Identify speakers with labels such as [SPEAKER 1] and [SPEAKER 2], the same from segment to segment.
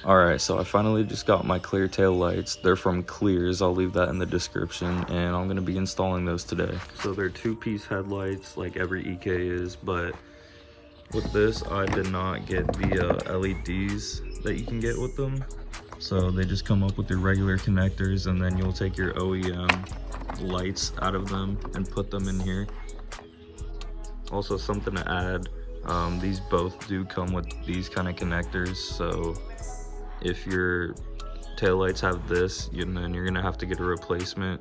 [SPEAKER 1] Alright, so I finally just got my clear tail lights. They're from Klearz. I'll leave that in the description, and I'm going to be installing those today. So they're two-piece headlights like every EK is, but with this I did not get the LEDs that you can get with them. So they just come up with your regular connectors, and then you'll take your OEM lights out of them and put them in here. Also, something to add, these both do come with these kind of connectors, so if your taillights have this, then you're gonna have to get a replacement,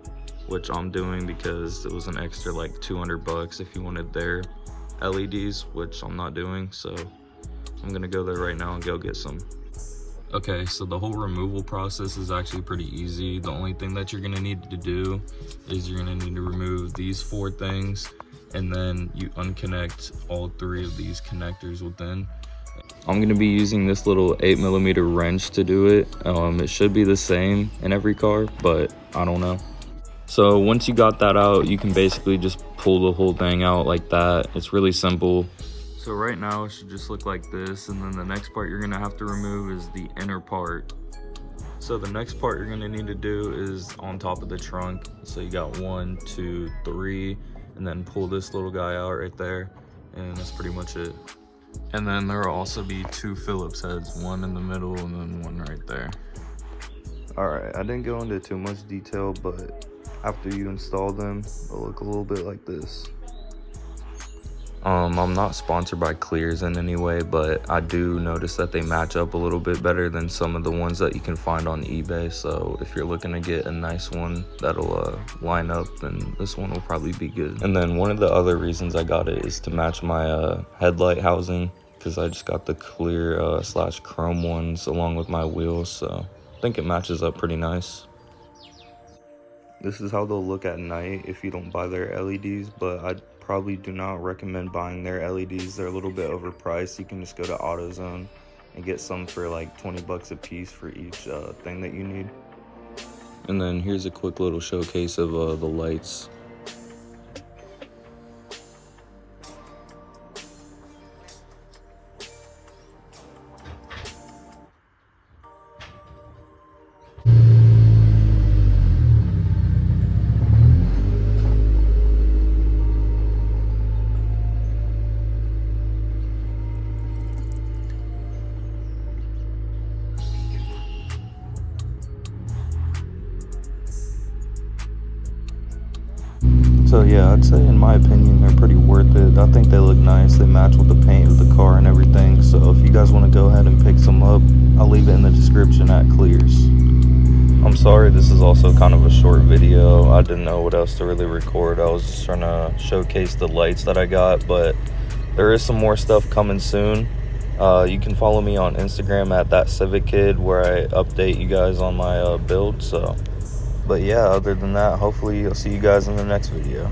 [SPEAKER 1] which I'm doing because it was an extra like 200 bucks if you wanted their LEDs, which I'm not doing. So I'm gonna go there right now and go get some. Okay, so the whole removal process is actually pretty easy. The only thing that you're gonna need to do is you're gonna need to remove these 4 things, and then you unconnect all 3 of these connectors within. I'm going to be using this little 8mm wrench to do it. It should be the same in every car, but I don't know. So once you got that out, you can basically just pull the whole thing out like that. It's really simple. So right now it should just look like this, and then the next part you're going to have to remove is the inner part. So the next part you're going to need to do is on top of the trunk. So you got 1, 2, 3, and then pull this little guy out right there, and that's pretty much it. And then there will also be 2 Phillips heads, one in the middle and then one right there. Alright, I didn't go into too much detail, but after you install them, they'll look a little bit like this. I'm not sponsored by Klearz in any way, but I do notice that they match up a little bit better than some of the ones that you can find on eBay. So if you're looking to get a nice one that'll line up, then this one will probably be good. And then one of the other reasons I got it is to match my headlight housing, because I just got the clear slash chrome ones along with my wheels, so I think it matches up pretty nice. This is how they'll look at night if you don't buy their LEDs, but I probably do not recommend buying their LEDs. They're a little bit overpriced. You can just go to AutoZone and get some for like 20 bucks a piece for each thing that you need. And then here's a quick little showcase of the lights. So yeah, I'd say in my opinion they're pretty worth it. I think they look nice. They match with the paint of the car and everything. So if you guys want to go ahead and pick some up, I'll leave it in the description at Klearz. I'm sorry this is also kind of a short video. I didn't know what else to really record. I was just trying to showcase the lights that I got, but there is some more stuff coming soon. You can follow me on Instagram at @ThatCivicKid, where I update you guys on my build. But yeah, other than that, hopefully I'll see you guys in the next video.